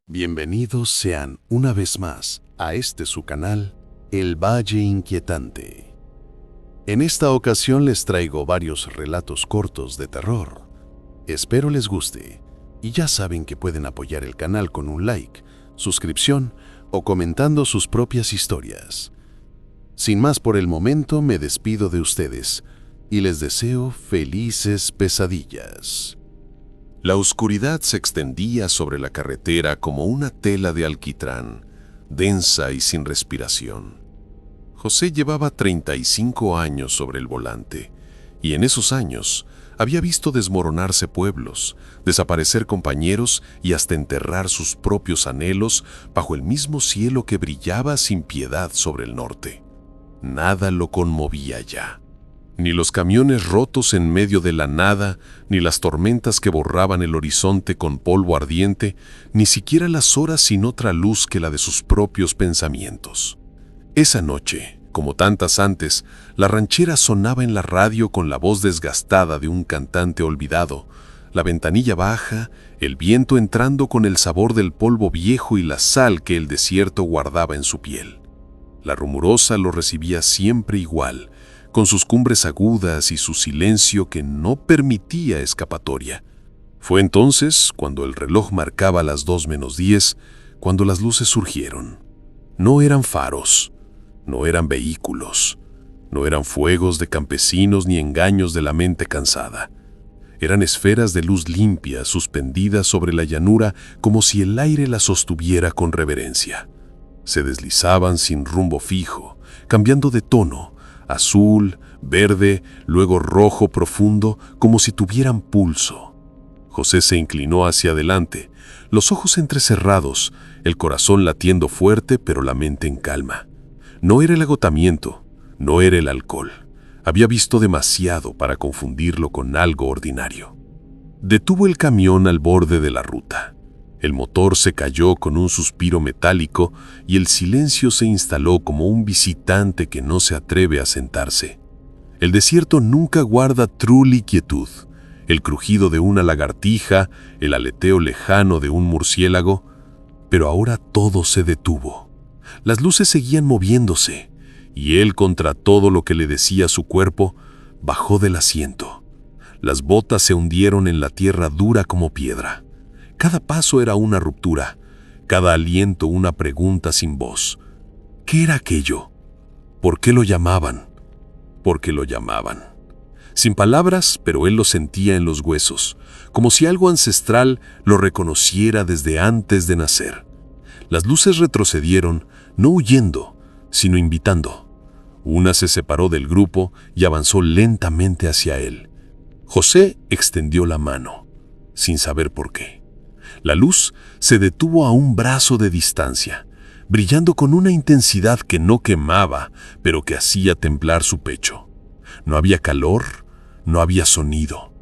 Bienvenidos sean una vez más a este su canal, El Valle Inquietante. En esta ocasión les traigo varios relatos cortos de terror. Espero les guste y ya saben que pueden apoyar el canal con un like, suscripción o comentando sus propias historias. Sin más por el momento me despido de ustedes y les deseo felices pesadillas. La oscuridad se extendía sobre la carretera como una tela de alquitrán, densa y sin respiración. José llevaba 35 años sobre el volante, y en esos años había visto desmoronarse pueblos, desaparecer compañeros y hasta enterrar sus propios anhelos bajo el mismo cielo que brillaba sin piedad sobre el norte. Nada lo conmovía ya. Ni los camiones rotos en medio de la nada, ni las tormentas que borraban el horizonte con polvo ardiente, ni siquiera las horas sin otra luz que la de sus propios pensamientos. Esa noche, como tantas antes, la ranchera sonaba en la radio con la voz desgastada de un cantante olvidado, la ventanilla baja, el viento entrando con el sabor del polvo viejo y la sal que el desierto guardaba en su piel. La rumorosa lo recibía siempre igual, con sus cumbres agudas y su silencio que no permitía escapatoria. Fue entonces, cuando el reloj marcaba las 2:10, cuando las luces surgieron. No eran faros, no eran vehículos, no eran fuegos de campesinos ni engaños de la mente cansada. Eran esferas de luz limpia suspendidas sobre la llanura como si el aire las sostuviera con reverencia. Se deslizaban sin rumbo fijo, cambiando de tono, azul, verde, luego rojo profundo, como si tuvieran pulso. José se inclinó hacia adelante, los ojos entrecerrados, el corazón latiendo fuerte pero la mente en calma. No era el agotamiento, no era el alcohol. Había visto demasiado para confundirlo con algo ordinario. Detuvo el camión al borde de la ruta. El motor se cayó con un suspiro metálico y el silencio se instaló como un visitante que no se atreve a sentarse. El desierto nunca guarda truli quietud. El crujido de una lagartija, el aleteo lejano de un murciélago, pero ahora todo se detuvo. Las luces seguían moviéndose y él, contra todo lo que le decía su cuerpo, bajó del asiento. Las botas se hundieron en la tierra dura como piedra. Cada paso era una ruptura, cada aliento una pregunta sin voz. ¿Qué era aquello? ¿Por qué lo llamaban? ¿Por qué lo llamaban? Sin palabras, pero él lo sentía en los huesos, como si algo ancestral lo reconociera desde antes de nacer. Las luces retrocedieron, no huyendo, sino invitando. Una se separó del grupo y avanzó lentamente hacia él. José extendió la mano, sin saber por qué. La luz se detuvo a un brazo de distancia, brillando con una intensidad que no quemaba, pero que hacía temblar su pecho. No había calor, no había sonido,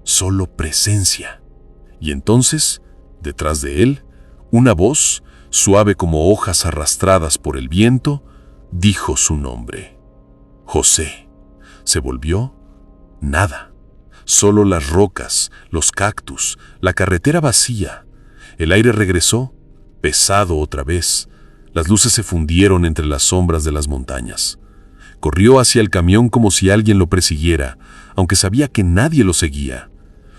solo presencia. Y entonces, detrás de él, una voz, suave como hojas arrastradas por el viento, dijo su nombre. José. Se volvió nada. Solo las rocas, los cactus, la carretera vacía. El aire regresó, pesado otra vez. Las luces se fundieron entre las sombras de las montañas. Corrió hacia el camión como si alguien lo persiguiera, aunque sabía que nadie lo seguía.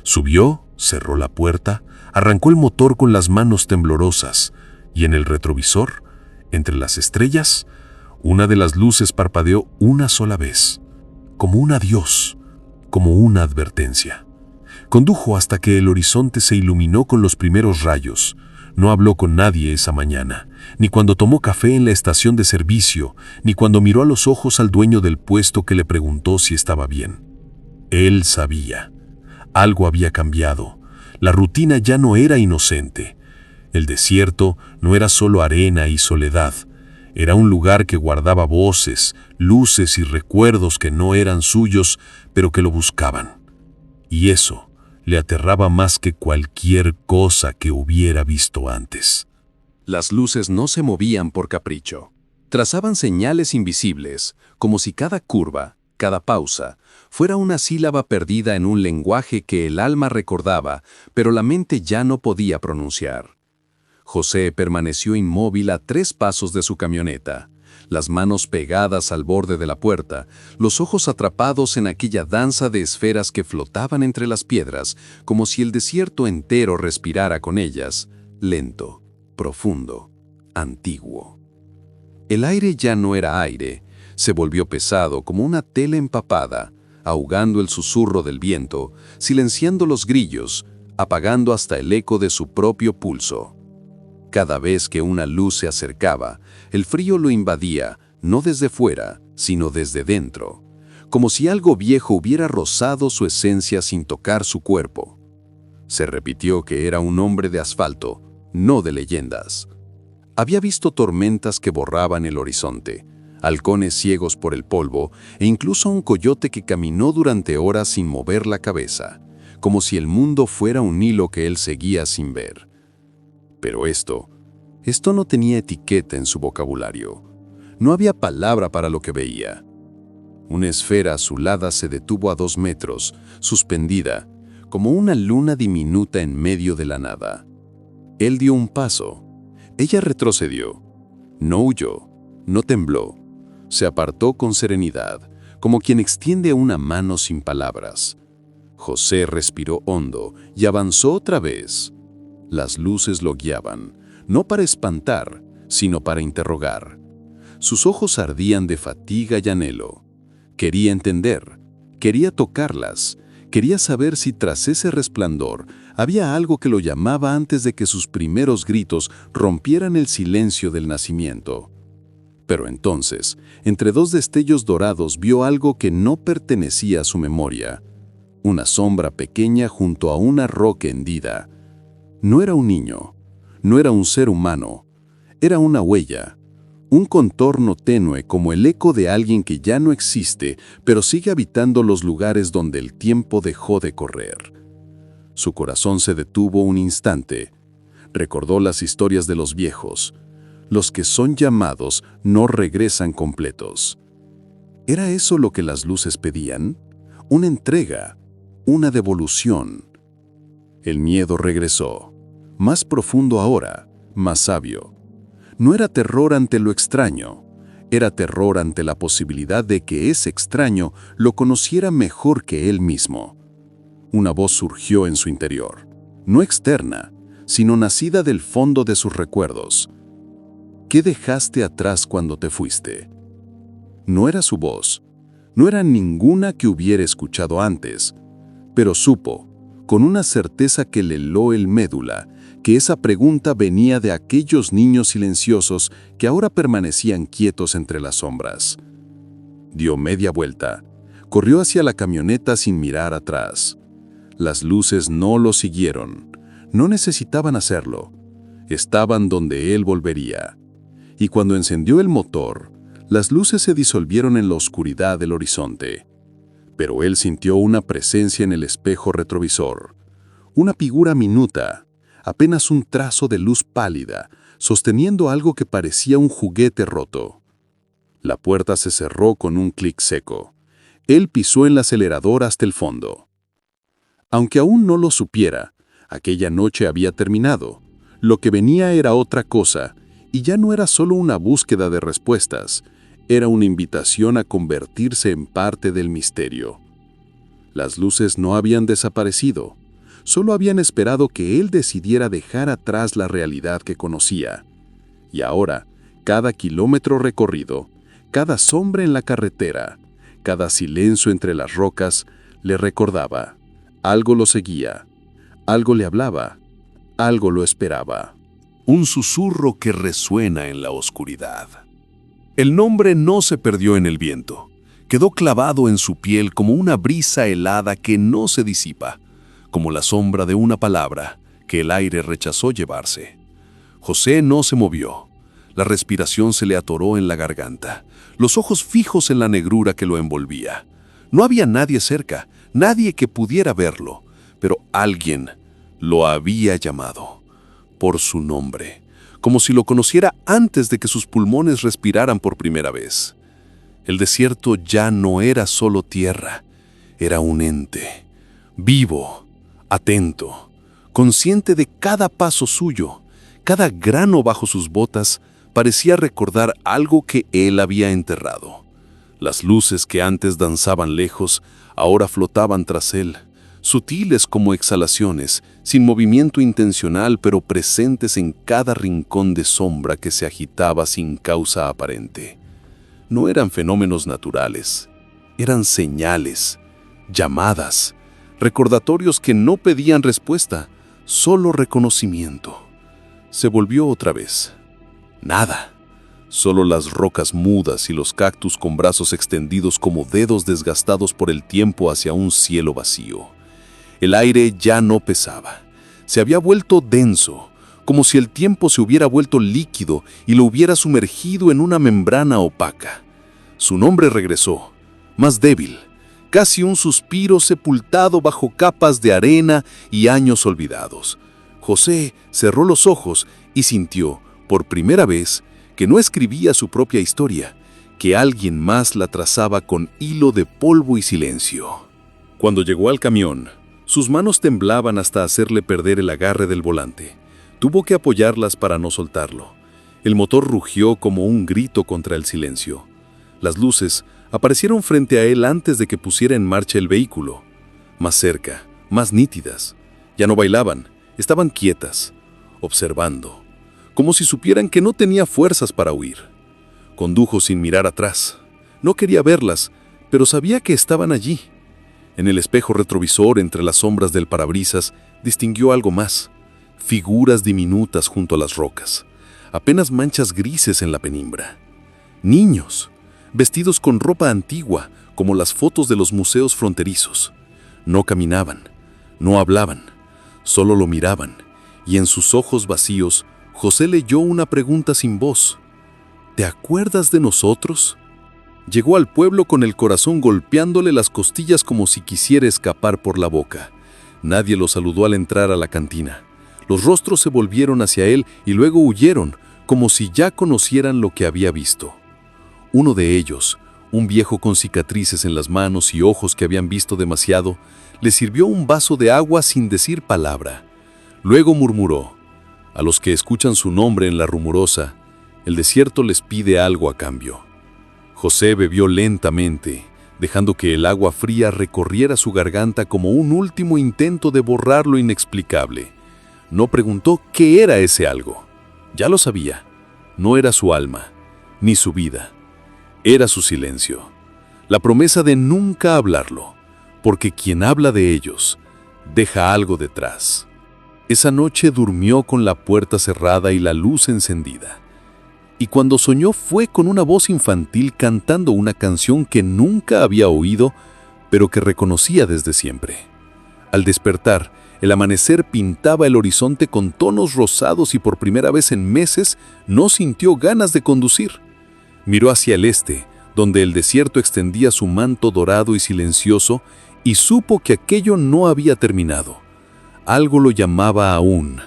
Subió, cerró la puerta, arrancó el motor con las manos temblorosas, y en el retrovisor, entre las estrellas, una de las luces parpadeó una sola vez, como un adiós, como una advertencia. Condujo hasta que el horizonte se iluminó con los primeros rayos. No habló con nadie esa mañana, ni cuando tomó café en la estación de servicio, ni cuando miró a los ojos al dueño del puesto que le preguntó si estaba bien. Él sabía. Algo había cambiado. La rutina ya no era inocente. El desierto no era solo arena y soledad. Era un lugar que guardaba voces, luces y recuerdos que no eran suyos, pero que lo buscaban. Y eso le aterraba más que cualquier cosa que hubiera visto antes. Las luces no se movían por capricho. Trazaban señales invisibles, como si cada curva, cada pausa, fuera una sílaba perdida en un lenguaje que el alma recordaba, pero la mente ya no podía pronunciar. José permaneció inmóvil a 3 pasos de su camioneta, las manos pegadas al borde de la puerta, los ojos atrapados en aquella danza de esferas que flotaban entre las piedras, como si el desierto entero respirara con ellas, lento, profundo, antiguo. El aire ya no era aire, se volvió pesado como una tela empapada, ahogando el susurro del viento, silenciando los grillos, apagando hasta el eco de su propio pulso. Cada vez que una luz se acercaba, el frío lo invadía, no desde fuera, sino desde dentro, como si algo viejo hubiera rozado su esencia sin tocar su cuerpo. Se repitió que era un hombre de asfalto, no de leyendas. Había visto tormentas que borraban el horizonte, halcones ciegos por el polvo e incluso un coyote que caminó durante horas sin mover la cabeza, como si el mundo fuera un hilo que él seguía sin ver. Pero esto no tenía etiqueta en su vocabulario. No había palabra para lo que veía. Una esfera azulada se detuvo a 2 metros, suspendida, como una luna diminuta en medio de la nada. Él dio un paso. Ella retrocedió. No huyó, no tembló. Se apartó con serenidad, como quien extiende una mano sin palabras. José respiró hondo y avanzó otra vez. Las luces lo guiaban, no para espantar, sino para interrogar. Sus ojos ardían de fatiga y anhelo. Quería entender, quería tocarlas, quería saber si tras ese resplandor había algo que lo llamaba antes de que sus primeros gritos rompieran el silencio del nacimiento. Pero entonces, entre 2 destellos dorados, vio algo que no pertenecía a su memoria. Una sombra pequeña junto a una roca hendida. No era un niño, no era un ser humano, era una huella, un contorno tenue como el eco de alguien que ya no existe, pero sigue habitando los lugares donde el tiempo dejó de correr. Su corazón se detuvo un instante. Recordó las historias de los viejos. Los que son llamados no regresan completos. ¿Era eso lo que las luces pedían? Una entrega, una devolución. El miedo regresó, más profundo ahora, más sabio. No era terror ante lo extraño, era terror ante la posibilidad de que ese extraño lo conociera mejor que él mismo. Una voz surgió en su interior, no externa, sino nacida del fondo de sus recuerdos. ¿Qué dejaste atrás cuando te fuiste? No era su voz, no era ninguna que hubiera escuchado antes, pero supo, con una certeza que le heló el médula, que esa pregunta venía de aquellos niños silenciosos que ahora permanecían quietos entre las sombras. Dio media vuelta, corrió hacia la camioneta sin mirar atrás. Las luces no lo siguieron, no necesitaban hacerlo. Estaban donde él volvería. Y cuando encendió el motor, las luces se disolvieron en la oscuridad del horizonte. Pero él sintió una presencia en el espejo retrovisor, una figura minuta, apenas un trazo de luz pálida, sosteniendo algo que parecía un juguete roto. La puerta se cerró con un clic seco. Él pisó el acelerador hasta el fondo. Aunque aún no lo supiera, aquella noche había terminado. Lo que venía era otra cosa, y ya no era solo una búsqueda de respuestas, era una invitación a convertirse en parte del misterio. Las luces no habían desaparecido, solo habían esperado que él decidiera dejar atrás la realidad que conocía. Y ahora, cada kilómetro recorrido, cada sombra en la carretera, cada silencio entre las rocas, le recordaba. Algo lo seguía, algo le hablaba, algo lo esperaba. Un susurro que resuena en la oscuridad. El nombre no se perdió en el viento. Quedó clavado en su piel como una brisa helada que no se disipa, como la sombra de una palabra que el aire rechazó llevarse. José no se movió. La respiración se le atoró en la garganta, los ojos fijos en la negrura que lo envolvía. No había nadie cerca, nadie que pudiera verlo, pero alguien lo había llamado por su nombre, como si lo conociera antes de que sus pulmones respiraran por primera vez. El desierto ya no era solo tierra, era un ente, vivo, atento, consciente de cada paso suyo, Cada grano bajo sus botas parecía recordar algo que él había enterrado. Las luces que antes danzaban lejos, ahora flotaban tras él, sutiles como exhalaciones, sin movimiento intencional pero presentes en cada rincón de sombra que se agitaba sin causa aparente. No eran fenómenos naturales, eran señales, llamadas, recordatorios que no pedían respuesta, solo reconocimiento. Se volvió otra vez. Nada. Solo las rocas mudas y los cactus con brazos extendidos como dedos desgastados por el tiempo hacia un cielo vacío. El aire ya no pesaba. Se había vuelto denso, como si el tiempo se hubiera vuelto líquido y lo hubiera sumergido en una membrana opaca. Su nombre regresó, más débil, casi un suspiro sepultado bajo capas de arena y años olvidados. José cerró los ojos y sintió, por primera vez, que no escribía su propia historia, que alguien más la trazaba con hilo de polvo y silencio. Cuando llegó al camión, sus manos temblaban hasta hacerle perder el agarre del volante. Tuvo que apoyarlas para no soltarlo. El motor rugió como un grito contra el silencio. Las luces aparecieron frente a él antes de que pusiera en marcha el vehículo. Más cerca, más nítidas. Ya no bailaban, estaban quietas, observando, como si supieran que no tenía fuerzas para huir. Condujo sin mirar atrás. No quería verlas, pero sabía que estaban allí. En el espejo retrovisor, entre las sombras del parabrisas, distinguió algo más. Figuras diminutas junto a las rocas, apenas manchas grises en la penumbra. Niños, vestidos con ropa antigua, como las fotos de los museos fronterizos. No caminaban, no hablaban, solo lo miraban, y en sus ojos vacíos, José leyó una pregunta sin voz. ¿Te acuerdas de nosotros? Llegó al pueblo con el corazón golpeándole las costillas como si quisiera escapar por la boca. Nadie lo saludó al entrar a la cantina. Los rostros se volvieron hacia él y luego huyeron, como si ya conocieran lo que había visto. Uno de ellos, un viejo con cicatrices en las manos y ojos que habían visto demasiado, le sirvió un vaso de agua sin decir palabra. Luego murmuró: a los que escuchan su nombre en la rumorosa, el desierto les pide algo a cambio. José bebió lentamente, dejando que el agua fría recorriera su garganta como un último intento de borrar lo inexplicable. No preguntó qué era ese algo. Ya lo sabía. No era su alma, ni su vida. Era su silencio. La promesa de nunca hablarlo, porque quien habla de ellos deja algo detrás. Esa noche durmió con la puerta cerrada y la luz encendida. Y cuando soñó fue con una voz infantil cantando una canción que nunca había oído, pero que reconocía desde siempre. Al despertar, el amanecer pintaba el horizonte con tonos rosados y por primera vez en meses no sintió ganas de conducir. Miró hacia el este, donde el desierto extendía su manto dorado y silencioso, y supo que aquello no había terminado. Algo lo llamaba aún,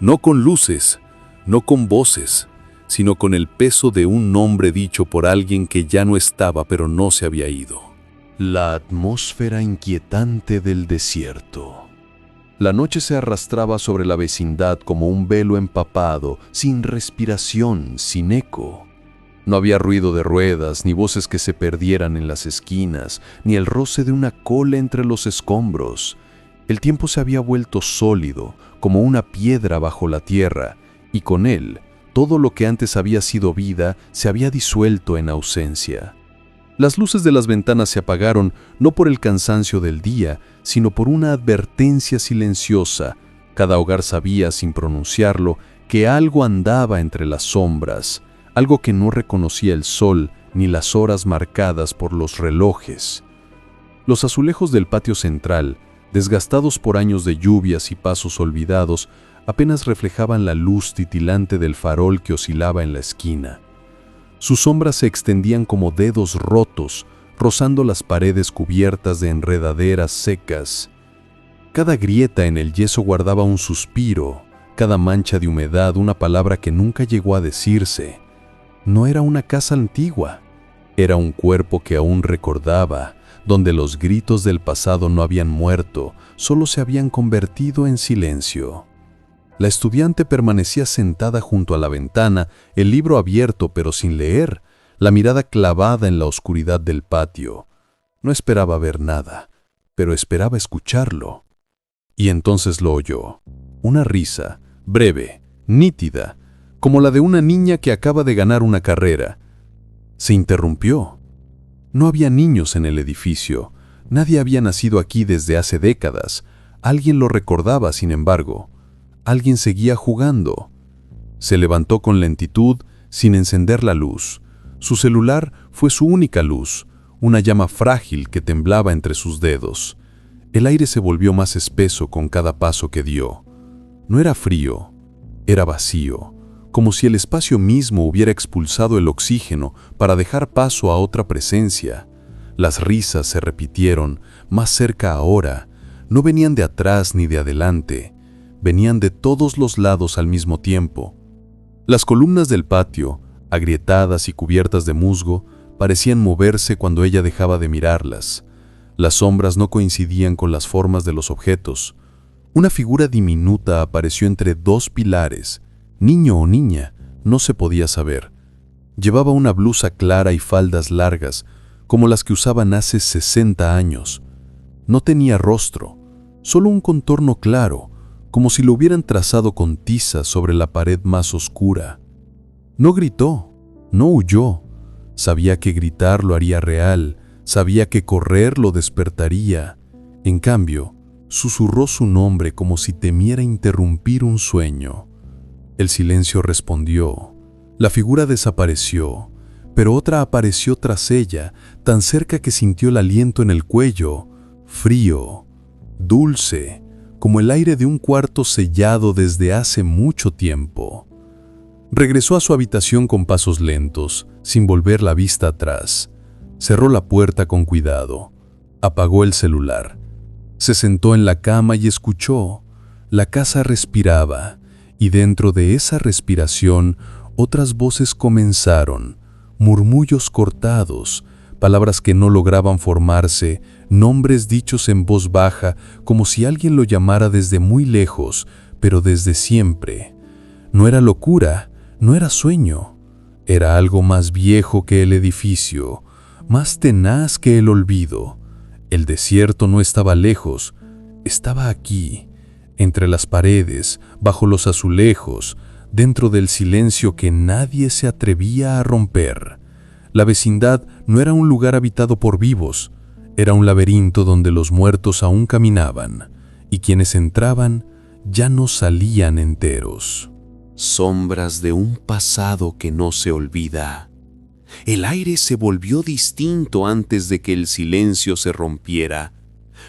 no con luces, no con voces, sino con el peso de un nombre dicho por alguien que ya no estaba pero no se había ido. La atmósfera inquietante del desierto. La noche se arrastraba sobre la vecindad como un velo empapado, sin respiración, sin eco. No había ruido de ruedas, ni voces que se perdieran en las esquinas, ni el roce de una cola entre los escombros. El tiempo se había vuelto sólido, como una piedra bajo la tierra, y con él, todo lo que antes había sido vida se había disuelto en ausencia. Las luces de las ventanas se apagaron no por el cansancio del día, sino por una advertencia silenciosa. Cada hogar sabía, sin pronunciarlo, que algo andaba entre las sombras, algo que no reconocía el sol ni las horas marcadas por los relojes. Los azulejos del patio central, desgastados por años de lluvias y pasos olvidados, apenas reflejaban la luz titilante del farol que oscilaba en la esquina. Sus sombras se extendían como dedos rotos, rozando las paredes cubiertas de enredaderas secas. Cada grieta en el yeso guardaba un suspiro, cada mancha de humedad una palabra que nunca llegó a decirse. No era una casa antigua, era un cuerpo que aún recordaba, donde los gritos del pasado no habían muerto, solo se habían convertido en silencio. La estudiante permanecía sentada junto a la ventana, el libro abierto pero sin leer, la mirada clavada en la oscuridad del patio. No esperaba ver nada, pero esperaba escucharlo. Y entonces lo oyó. Una risa, breve, nítida, como la de una niña que acaba de ganar una carrera. Se interrumpió. No había niños en el edificio. Nadie había nacido aquí desde hace décadas. Alguien lo recordaba, sin embargo. Alguien seguía jugando. Se levantó con lentitud, sin encender la luz. Su celular fue su única luz, una llama frágil que temblaba entre sus dedos. El aire se volvió más espeso con cada paso que dio. No era frío, era vacío, como si el espacio mismo hubiera expulsado el oxígeno para dejar paso a otra presencia. Las risas se repitieron, más cerca ahora. No venían de atrás ni de adelante, venían de todos los lados al mismo tiempo. Las columnas del patio, agrietadas y cubiertas de musgo, parecían moverse cuando ella dejaba de mirarlas. Las sombras no coincidían con las formas de los objetos. Una figura diminuta apareció entre dos pilares. Niño o niña, no se podía saber. Llevaba una blusa clara y faldas largas, como las que usaban hace 60 años. No tenía rostro, solo un contorno claro, como si lo hubieran trazado con tiza sobre la pared más oscura. No gritó, no huyó. Sabía que gritar lo haría real, sabía que correr lo despertaría. En cambio, susurró su nombre como si temiera interrumpir un sueño. El silencio respondió. La figura desapareció, pero otra apareció tras ella, tan cerca que sintió el aliento en el cuello, frío, dulce, como el aire de un cuarto sellado desde hace mucho tiempo. Regresó a su habitación con pasos lentos, sin volver la vista atrás. Cerró la puerta con cuidado. Apagó el celular. Se sentó en la cama y escuchó. La casa respiraba, y dentro de esa respiración otras voces comenzaron, murmullos cortados, palabras que no lograban formarse, nombres dichos en voz baja, como si alguien lo llamara desde muy lejos, pero desde siempre. No era locura, no era sueño, era algo más viejo que el edificio, más tenaz que el olvido. El desierto no estaba lejos, estaba aquí, entre las paredes, bajo los azulejos, dentro del silencio que nadie se atrevía a romper. La vecindad no era un lugar habitado por vivos, era un laberinto donde los muertos aún caminaban, y quienes entraban ya no salían enteros. Sombras de un pasado que no se olvida. El aire se volvió distinto antes de que el silencio se rompiera.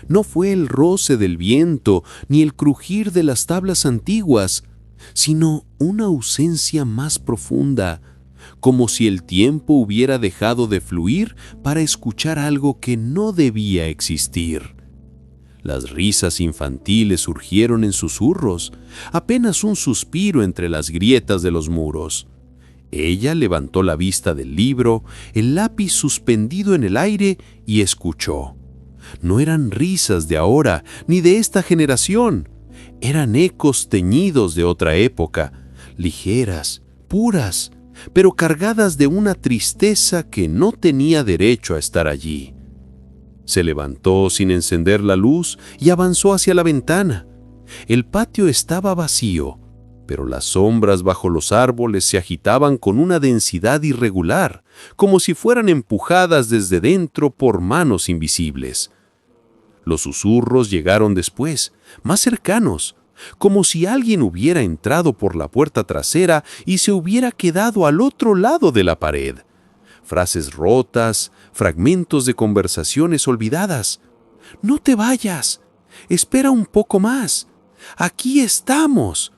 No fue el roce del viento ni el crujir de las tablas antiguas, sino una ausencia más profunda, como si el tiempo hubiera dejado de fluir para escuchar algo que no debía existir. Las risas infantiles surgieron en susurros, apenas un suspiro entre las grietas de los muros. Ella levantó la vista del libro, el lápiz suspendido en el aire, y escuchó. No eran risas de ahora, ni de esta generación. Eran ecos teñidos de otra época, ligeras, puras, pero cargadas de una tristeza que no tenía derecho a estar allí. Se levantó sin encender la luz y avanzó hacia la ventana. El patio estaba vacío, pero las sombras bajo los árboles se agitaban con una densidad irregular, como si fueran empujadas desde dentro por manos invisibles. Los susurros llegaron después, más cercanos, como si alguien hubiera entrado por la puerta trasera y se hubiera quedado al otro lado de la pared. Frases rotas, fragmentos de conversaciones olvidadas. «No te vayas, espera un poco más, aquí estamos».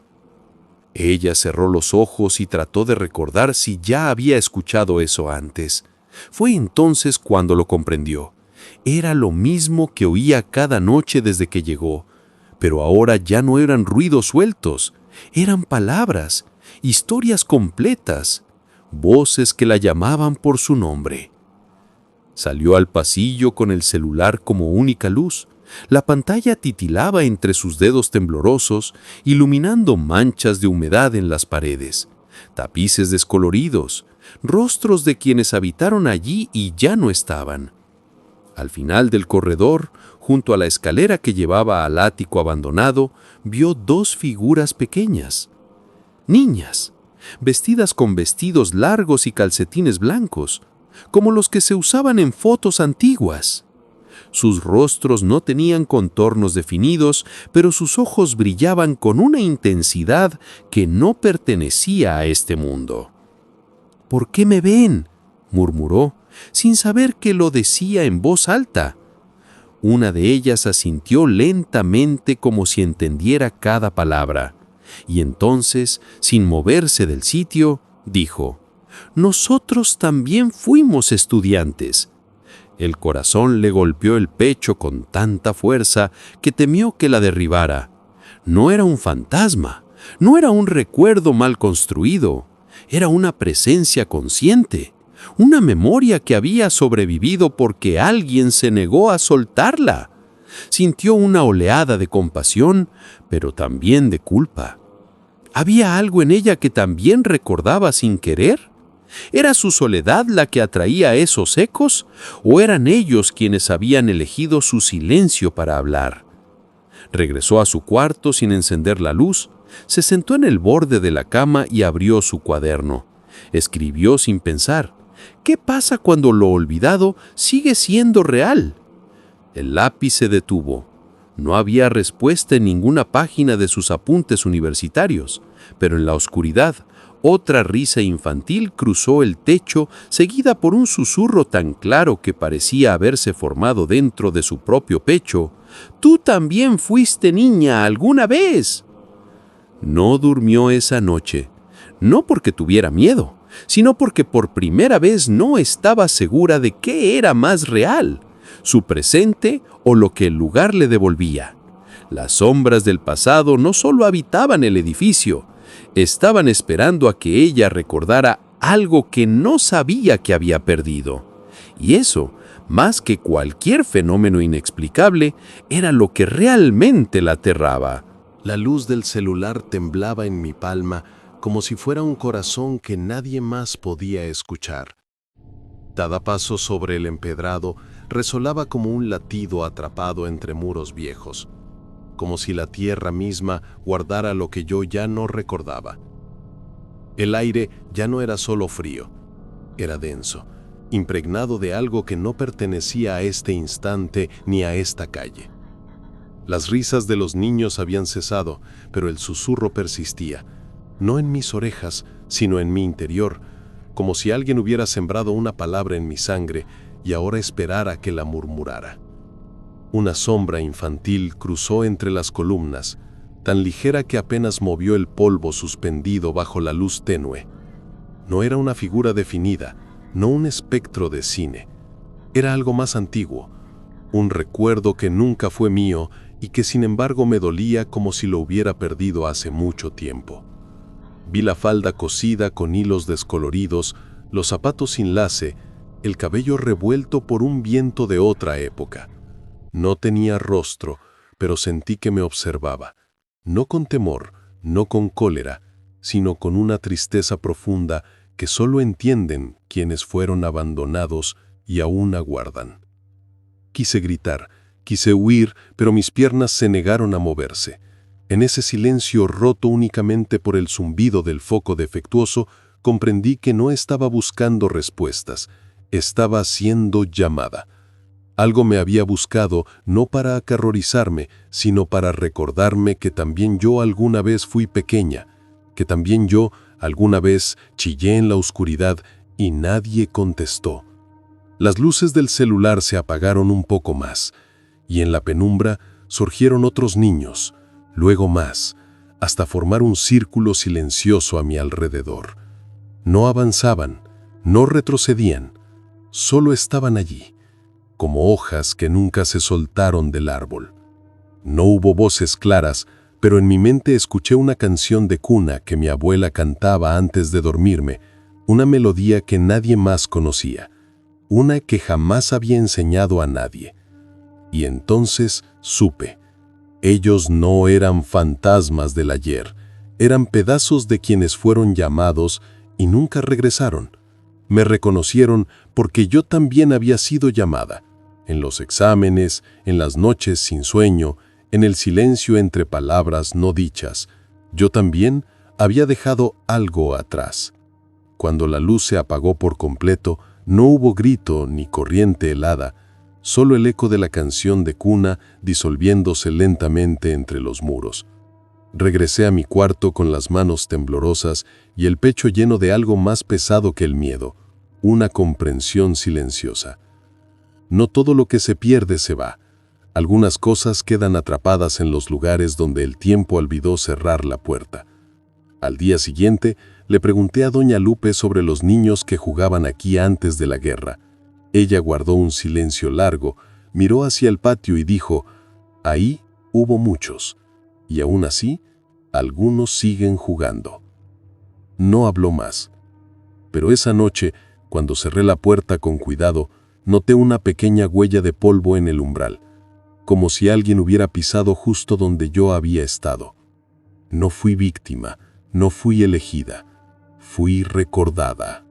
Ella cerró los ojos y trató de recordar si ya había escuchado eso antes. Fue entonces cuando lo comprendió. Era lo mismo que oía cada noche desde que llegó, pero ahora ya no eran ruidos sueltos, eran palabras, historias completas, voces que la llamaban por su nombre. Salió al pasillo con el celular como única luz. La pantalla titilaba entre sus dedos temblorosos, iluminando manchas de humedad en las paredes, tapices descoloridos, rostros de quienes habitaron allí y ya no estaban. Al final del corredor, junto a la escalera que llevaba al ático abandonado, vio dos figuras pequeñas. Niñas, vestidas con vestidos largos y calcetines blancos, como los que se usaban en fotos antiguas. Sus rostros no tenían contornos definidos, pero sus ojos brillaban con una intensidad que no pertenecía a este mundo. «¿Por qué me ven?», murmuró, sin saber que lo decía en voz alta. Una de ellas asintió lentamente como si entendiera cada palabra, y entonces, sin moverse del sitio, dijo: «Nosotros también fuimos estudiantes». El corazón le golpeó el pecho con tanta fuerza que temió que la derribara. No era un fantasma, no era un recuerdo mal construido, era una presencia consciente, una memoria que había sobrevivido porque alguien se negó a soltarla. Sintió una oleada de compasión, pero también de culpa. ¿Había algo en ella que también recordaba sin querer? ¿Era su soledad la que atraía esos ecos, o eran ellos quienes habían elegido su silencio para hablar? Regresó a su cuarto sin encender la luz, se sentó en el borde de la cama y abrió su cuaderno. Escribió sin pensar: ¿qué pasa cuando lo olvidado sigue siendo real? El lápiz se detuvo. No había respuesta en ninguna página de sus apuntes universitarios, pero en la oscuridad, otra risa infantil cruzó el techo, seguida por un susurro tan claro que parecía haberse formado dentro de su propio pecho: «¿Tú también fuiste niña alguna vez?». No durmió esa noche, no porque tuviera miedo, sino porque por primera vez no estaba segura de qué era más real, su presente o lo que el lugar le devolvía. Las sombras del pasado no solo habitaban el edificio, estaban esperando a que ella recordara algo que no sabía que había perdido. Y eso, más que cualquier fenómeno inexplicable, era lo que realmente la aterraba. La luz del celular temblaba en mi palma como si fuera un corazón que nadie más podía escuchar. Cada paso sobre el empedrado resonaba como un latido atrapado entre muros viejos, como si la tierra misma guardara lo que yo ya no recordaba. El aire ya no era solo frío, era denso, impregnado de algo que no pertenecía a este instante ni a esta calle. Las risas de los niños habían cesado, pero el susurro persistía, no en mis orejas, sino en mi interior, como si alguien hubiera sembrado una palabra en mi sangre y ahora esperara que la murmurara. Una sombra infantil cruzó entre las columnas, tan ligera que apenas movió el polvo suspendido bajo la luz tenue. No era una figura definida, no un espectro de cine. Era algo más antiguo, un recuerdo que nunca fue mío y que sin embargo me dolía como si lo hubiera perdido hace mucho tiempo. Vi la falda cosida con hilos descoloridos, los zapatos sin lace, el cabello revuelto por un viento de otra época. No tenía rostro, pero sentí que me observaba, no con temor, no con cólera, sino con una tristeza profunda que solo entienden quienes fueron abandonados y aún aguardan. Quise gritar, quise huir, pero mis piernas se negaron a moverse. En ese silencio roto únicamente por el zumbido del foco defectuoso, comprendí que no estaba buscando respuestas, estaba siendo llamada. Algo me había buscado no para aterrorizarme, sino para recordarme que también yo alguna vez fui pequeña, que también yo alguna vez chillé en la oscuridad y nadie contestó. Las luces del celular se apagaron un poco más, y en la penumbra surgieron otros niños, luego más, hasta formar un círculo silencioso a mi alrededor. No avanzaban, no retrocedían, solo estaban allí, como hojas que nunca se soltaron del árbol. No hubo voces claras, pero en mi mente escuché una canción de cuna que mi abuela cantaba antes de dormirme, una melodía que nadie más conocía, una que jamás había enseñado a nadie. Y entonces supe. Ellos no eran fantasmas del ayer, eran pedazos de quienes fueron llamados y nunca regresaron. Me reconocieron porque yo también había sido llamada, en los exámenes, en las noches sin sueño, en el silencio entre palabras no dichas. Yo también había dejado algo atrás. Cuando la luz se apagó por completo, no hubo grito ni corriente helada, solo el eco de la canción de cuna disolviéndose lentamente entre los muros. Regresé a mi cuarto con las manos temblorosas y el pecho lleno de algo más pesado que el miedo, una comprensión silenciosa. No todo lo que se pierde se va. Algunas cosas quedan atrapadas en los lugares donde el tiempo olvidó cerrar la puerta. Al día siguiente, le pregunté a doña Lupe sobre los niños que jugaban aquí antes de la guerra. Ella guardó un silencio largo, miró hacia el patio y dijo, «Ahí hubo muchos, y aún así, algunos siguen jugando». No habló más. Pero esa noche, cuando cerré la puerta con cuidado, noté una pequeña huella de polvo en el umbral, como si alguien hubiera pisado justo donde yo había estado. No fui víctima, no fui elegida, fui recordada.